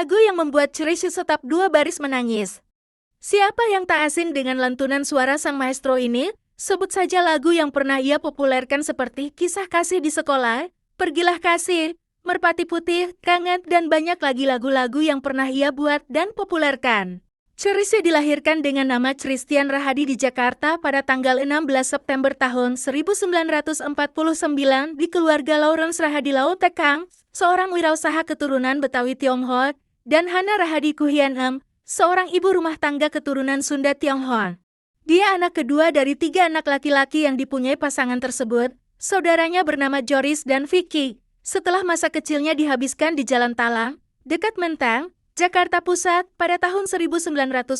Lagu yang membuat Cherish tetap dua baris menangis. Siapa yang tak asing dengan lantunan suara sang maestro ini? Sebut saja lagu yang pernah ia populerkan seperti Kisah Kasih di Sekolah, Pergilah Kasih, Merpati Putih, Kangen, dan banyak lagi lagu-lagu yang pernah ia buat dan populerkan. Cherish dilahirkan dengan nama Christian Rahadi di Jakarta pada tanggal 16 September tahun 1949 di keluarga Lawrence Rahadi Lautekang, seorang wirausaha keturunan Betawi Tionghoa, dan Hana Rahadi Kuhienem, seorang ibu rumah tangga keturunan Sunda Tionghoa. Dia anak kedua dari 3 anak laki-laki yang dipunyai pasangan tersebut. Saudaranya bernama Joris dan Vicky. Setelah masa kecilnya dihabiskan di Jalan Talang, dekat Menteng, Jakarta Pusat, pada tahun 1954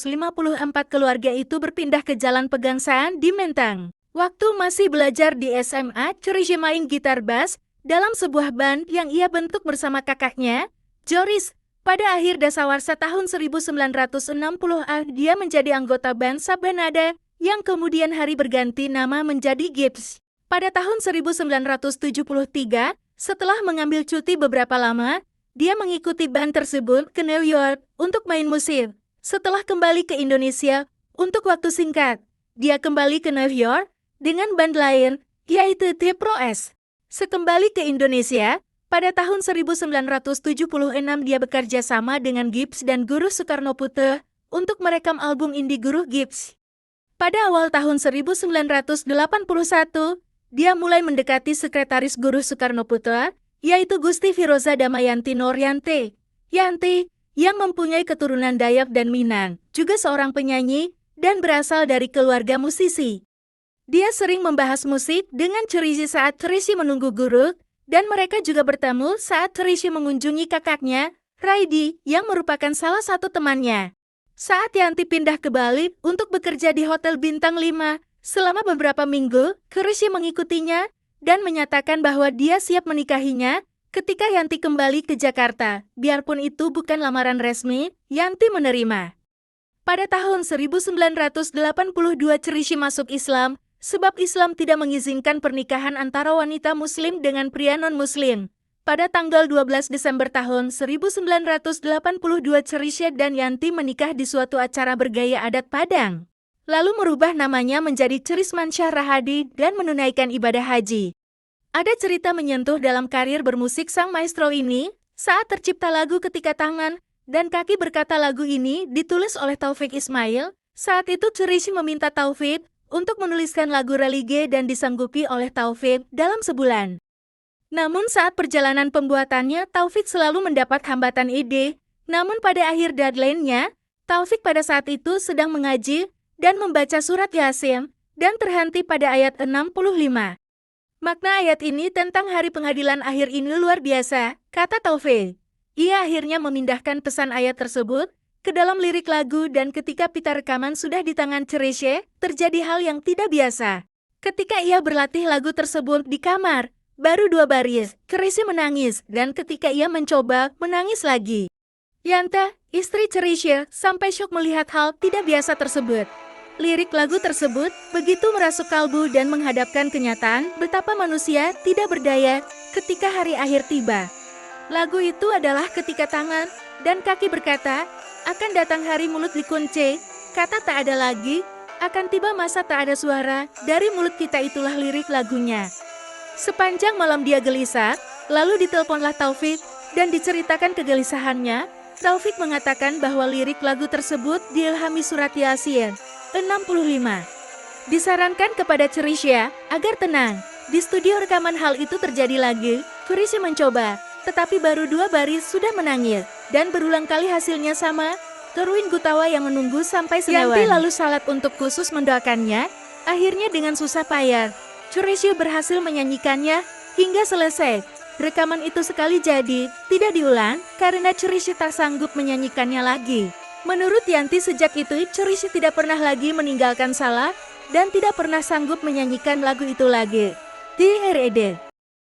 keluarga itu berpindah ke Jalan Pegangsaan di Menteng. Waktu masih belajar di SMA, Cherish main gitar bass dalam sebuah band yang ia bentuk bersama kakaknya, Joris. Pada akhir dasawarsa tahun 1960-an, dia menjadi anggota band Sabanada, yang kemudian hari berganti nama menjadi Gibbs. Pada tahun 1973, setelah mengambil cuti beberapa lama, dia mengikuti band tersebut ke New York untuk main musik. Setelah kembali ke Indonesia, untuk waktu singkat, dia kembali ke New York dengan band lain, yaitu The Pro-S. Sekembali ke Indonesia, pada tahun 1976 dia bekerja sama dengan Gibbs dan Guru Soekarno Putra untuk merekam album indie Guru Gibbs. Pada awal tahun 1981, dia mulai mendekati sekretaris Guru Soekarno Putra, yaitu Gusti Firoza Damayanti Nuryanti. Yanti, yang mempunyai keturunan Dayak dan Minang, juga seorang penyanyi dan berasal dari keluarga musisi. Dia sering membahas musik dengan Cherish saat Cherish menunggu guru, dan mereka juga bertemu saat Cherish mengunjungi kakaknya, Raidi, yang merupakan salah satu temannya. Saat Yanti pindah ke Bali untuk bekerja di Hotel Bintang 5, selama beberapa minggu, Cherish mengikutinya dan menyatakan bahwa dia siap menikahinya ketika Yanti kembali ke Jakarta. Biarpun itu bukan lamaran resmi, Yanti menerima. Pada tahun 1982 Cherish masuk Islam, sebab Islam tidak mengizinkan pernikahan antara wanita muslim dengan pria non-muslim. Pada tanggal 12 Desember tahun 1982 Cherish dan Yanti menikah di suatu acara bergaya adat Padang. Lalu merubah namanya menjadi Cherish Mansyah Rahadi dan menunaikan ibadah haji. Ada cerita menyentuh dalam karir bermusik sang maestro ini, saat tercipta lagu Ketika Tangan dan Kaki berkata lagu ini ditulis oleh Taufik Ismail. Saat itu Cherish meminta Taufik untuk menuliskan lagu religi dan disanggupi oleh Taufik dalam sebulan. Namun saat perjalanan pembuatannya, Taufik selalu mendapat hambatan ide. Namun pada akhir deadline-nya, Taufik pada saat itu sedang mengaji dan membaca surat Yasin dan terhenti pada ayat 65. Makna ayat ini tentang hari pengadilan akhir ini luar biasa, kata Taufik. Ia akhirnya memindahkan pesan ayat tersebut ke dalam lirik lagu dan ketika pita rekaman sudah di tangan Cherish, terjadi hal yang tidak biasa. Ketika ia berlatih lagu tersebut di kamar, baru 2 baris, Cherish menangis dan ketika ia mencoba, menangis lagi. Yanta, istri Cherish, sampai syok melihat hal tidak biasa tersebut. Lirik lagu tersebut begitu merasuk kalbu dan menghadapkan kenyataan betapa manusia tidak berdaya ketika hari akhir tiba. Lagu itu adalah Ketika Tangan dan Kaki berkata, akan datang hari mulut dikunci, kata tak ada lagi, akan tiba masa tak ada suara, dari mulut kita itulah lirik lagunya. Sepanjang malam dia gelisah, lalu diteleponlah Taufik, dan diceritakan kegelisahannya. Taufik mengatakan bahwa lirik lagu tersebut diilhami surat Yasin 65. Disarankan kepada Cherish agar tenang. Di studio rekaman hal itu terjadi lagi, Cherish mencoba, tetapi baru 2 baris sudah menangis, dan berulang kali hasilnya sama. Kerwin Gutawa yang menunggu sampai senewan. Yanti lalu salat untuk khusus mendoakannya. Akhirnya dengan susah payah, Cherish berhasil menyanyikannya hingga selesai. Rekaman itu sekali jadi, tidak diulang, karena Cherish tak sanggup menyanyikannya lagi. Menurut Yanti sejak itu, Cherish tidak pernah lagi meninggalkan salah, dan tidak pernah sanggup menyanyikan lagu itu lagi. Di R.E.D.